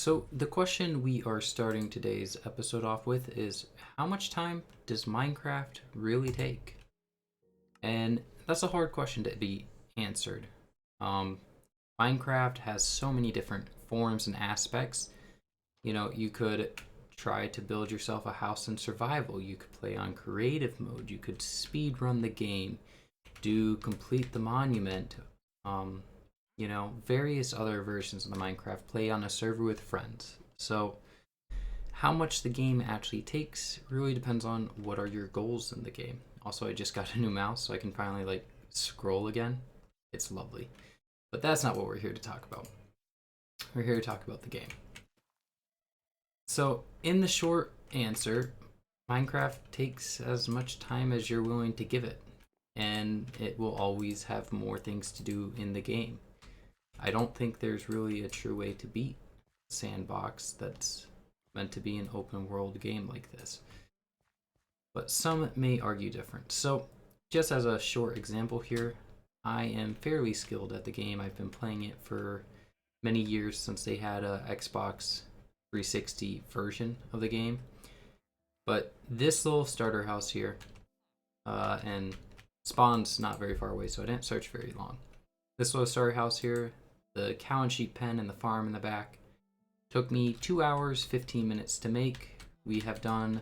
So, the question we are starting today's episode off with is how much time does Minecraft really take? And that's a hard question to be answered. Um, Minecraft has so many different forms and aspects. You could try to build yourself a house in survival, you could play on creative mode, you could speed run the game, do complete the monument, um, various other versions of the Minecraft, play on a server with friends. So, how much the game actually takes really depends on what are your goals in the game. Also, I just got a new mouse, so I can finally scroll again. It's lovely. But that's not what we're here to talk about. We're here to talk about the game. So, in the short answer, Minecraft takes as much time as you're willing to give it, and it will always have more things to do in the game. I don't think there's really a true way to beat Sandbox that's meant to be an open world game like this. But some may argue different. So, just as a short example here, I am fairly skilled at the game. I've been playing it for many years since they had a Xbox 360 version of the game. But this little starter house here, and spawn's not very far away, so I didn't search very long. This little starter house here, the cow and sheep pen and the farm in the back, took me 2 hours, 15 minutes to make. We have done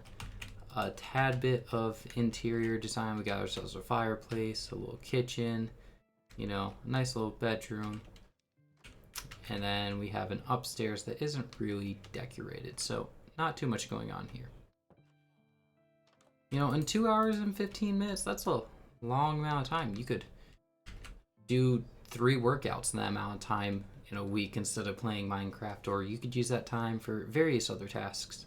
a tad bit of interior design. We got ourselves a fireplace, a little kitchen, a nice little bedroom. And then we have an upstairs that isn't really decorated, so not too much going on here. In 2 hours and 15 minutes, that's a long amount of time. You could do 3 workouts in that amount of time in a week instead of playing Minecraft, or you could use that time for various other tasks.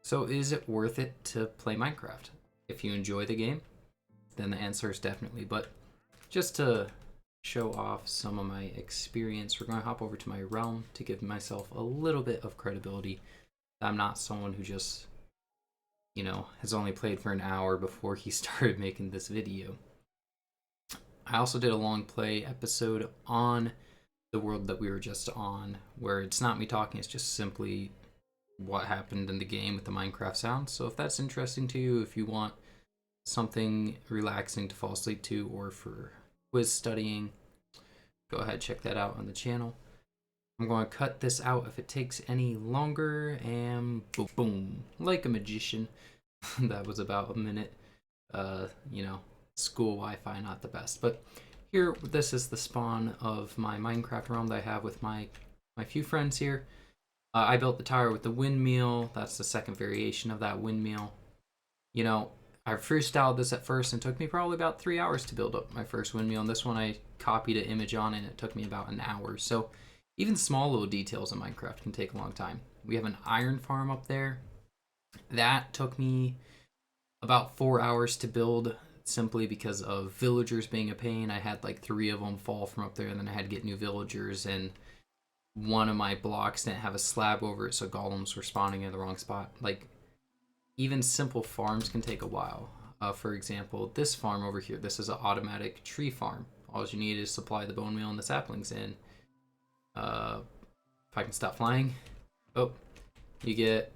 So is it worth it to play Minecraft? If you enjoy the game, then the answer is definitely. But just to show off some of my experience, we're going to hop over to my realm to give myself a little bit of credibility. I'm not someone who just, has only played for an hour before he started making this video. I also did a long play episode on the world that we were just on, where it's not me talking, it's just simply what happened in the game with the Minecraft sounds. So if that's interesting to you, if you want something relaxing to fall asleep to or for quiz studying, go ahead, check that out on the channel. I'm going to cut this out if it takes any longer, and boom, boom, like a magician. That was about a minute. School Wi-Fi not the best, but here, this is the spawn of my Minecraft realm that I have with my few friends here. I built the tower with the windmill. That's the second variation of that windmill. I freestyled this at first and took me probably about 3 hours to build up my first windmill, and this one I copied an image on and it took me about an hour. So even small little details in Minecraft can take a long time. We have an iron farm up there. That took me about 4 hours to build, simply because of villagers being a pain. I had 3 of them fall from up there, and then I had to get new villagers, and one of my blocks didn't have a slab over it, so golems were spawning in the wrong spot. Even simple farms can take a while. For example, this farm over here, this is an automatic tree farm. All you need is supply the bone meal and the saplings in. If I can stop flying. Oh, you get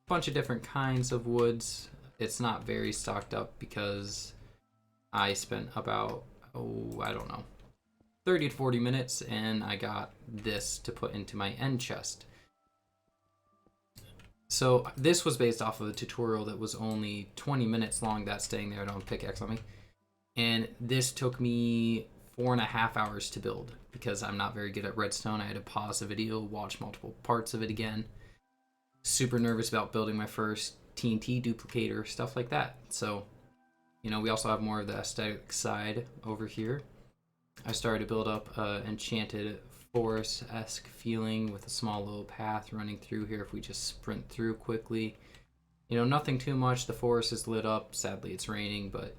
a bunch of different kinds of woods. It's not very stocked up because I spent about, 30 to 40 minutes, and I got this to put into my end chest. So this was based off of a tutorial that was only 20 minutes long. That's staying there, don't pickaxe on me. And this took me 4.5 hours to build because I'm not very good at redstone. I had to pause the video, watch multiple parts of it again. Super nervous about building my first TNT duplicator, stuff like that. So, we also have more of the aesthetic side over here. I started to build up an enchanted forest-esque feeling with a small little path running through here if we just sprint through quickly. Nothing too much. The forest is lit up. Sadly, it's raining, but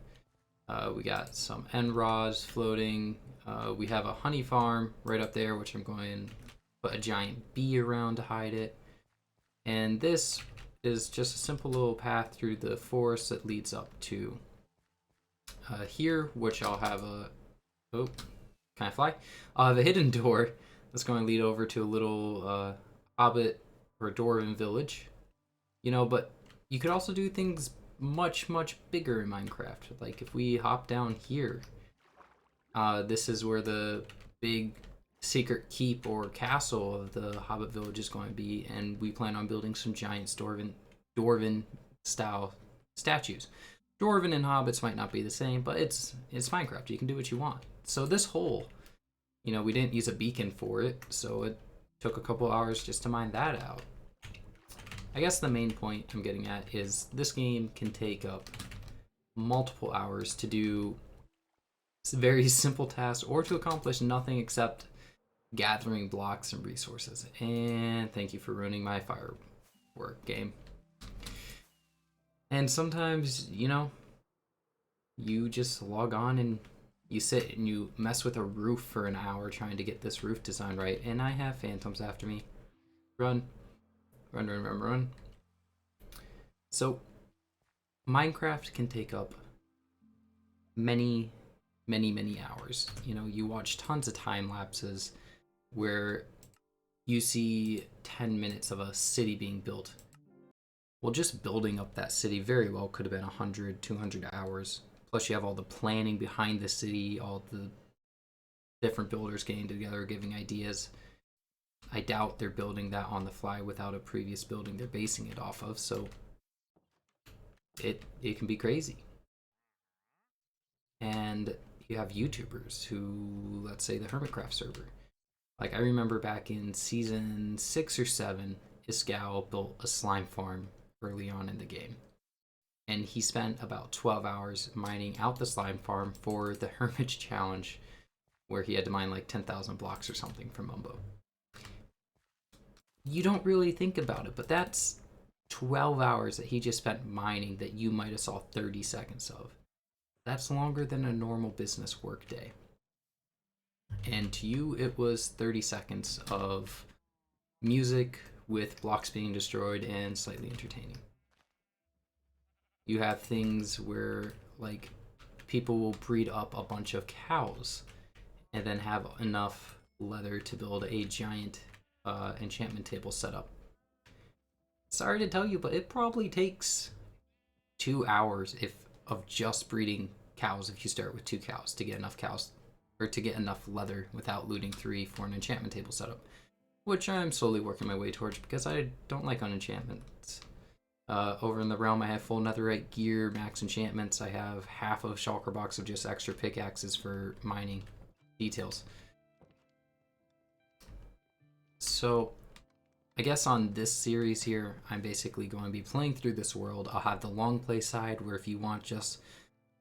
we got some end rods floating. We have a honey farm right up there, which I'm going to put a giant bee around to hide it. And this is just a simple little path through the forest that leads up to here, which I'll have a... Oh, can I fly? I'll have a hidden door that's going to lead over to a little hobbit or dwarven village, but you could also do things much, much bigger in Minecraft. Like if we hop down here, this is where the big secret keep or castle of the hobbit village is going to be, and we plan on building some giant dwarven style statues. Dwarven and hobbits might not be the same, but it's Minecraft. You can do what you want. So this hole, we didn't use a beacon for it, so it took a couple hours just to mine that out. I guess the main point I'm getting at is this game can take up multiple hours to do very simple tasks or to accomplish nothing except gathering blocks and resources. And thank you for ruining my firework game. And sometimes, you just log on and you sit and you mess with a roof for an hour trying to get this roof design right, and I have phantoms after me. Run. Run, run, run, run. So, Minecraft can take up many, many, many hours. You watch tons of time lapses where you see 10 minutes of a city being built. Well, just building up that city very well could have been 100, 200 hours. Plus, you have all the planning behind the city, all the different builders getting together, giving ideas. I doubt they're building that on the fly without a previous building they're basing it off of, so it can be crazy. And you have YouTubers who, let's say the Hermitcraft server. Like, I remember back in season 6 or 7, Iscal built a slime farm early on in the game. And he spent about 12 hours mining out the slime farm for the Hermit Challenge, where he had to mine like 10,000 blocks or something from Mumbo. You don't really think about it, but that's 12 hours that he just spent mining that you might have saw 30 seconds of. That's longer than a normal business work day. And to you, it was 30 seconds of music with blocks being destroyed and slightly entertaining. You have things where, like, people will breed up a bunch of cows and then have enough leather to build a giant enchantment table setup. Sorry to tell you, but it probably takes 2 hours of just breeding cows if you start with 2 cows to get enough cows, or to get enough leather without looting 3 for an enchantment table setup, which I'm slowly working my way towards because I don't like unenchantments. Over in the realm, I have full netherite gear, max enchantments. I have half of shulker box of just extra pickaxes for mining details. So, I guess on this series here, I'm basically going to be playing through this world. I'll have the long play side where if you want just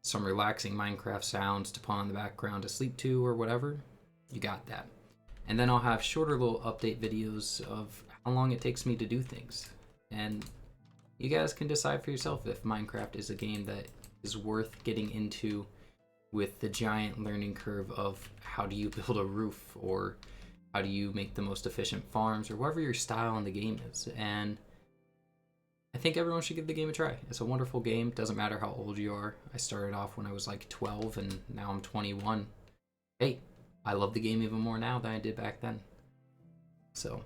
some relaxing Minecraft sounds to put on the background to sleep to or whatever, you got that. And then I'll have shorter little update videos of how long it takes me to do things. And you guys can decide for yourself if Minecraft is a game that is worth getting into with the giant learning curve of how do you build a roof, or how do you make the most efficient farms, or whatever your style in the game is. And I think everyone should give the game a try. It's a wonderful game. Doesn't matter how old you are. I started off when I was like 12 and now I'm 21. Hey, I love the game even more now than I did back then. So,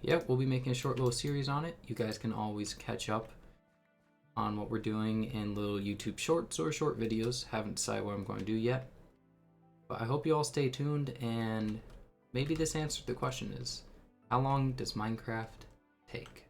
yeah, we'll be making a short little series on it. You guys can always catch up on what we're doing in little YouTube shorts or short videos. Haven't decided what I'm going to do yet. But I hope you all stay tuned, and maybe this answered the question is, how long does Minecraft take?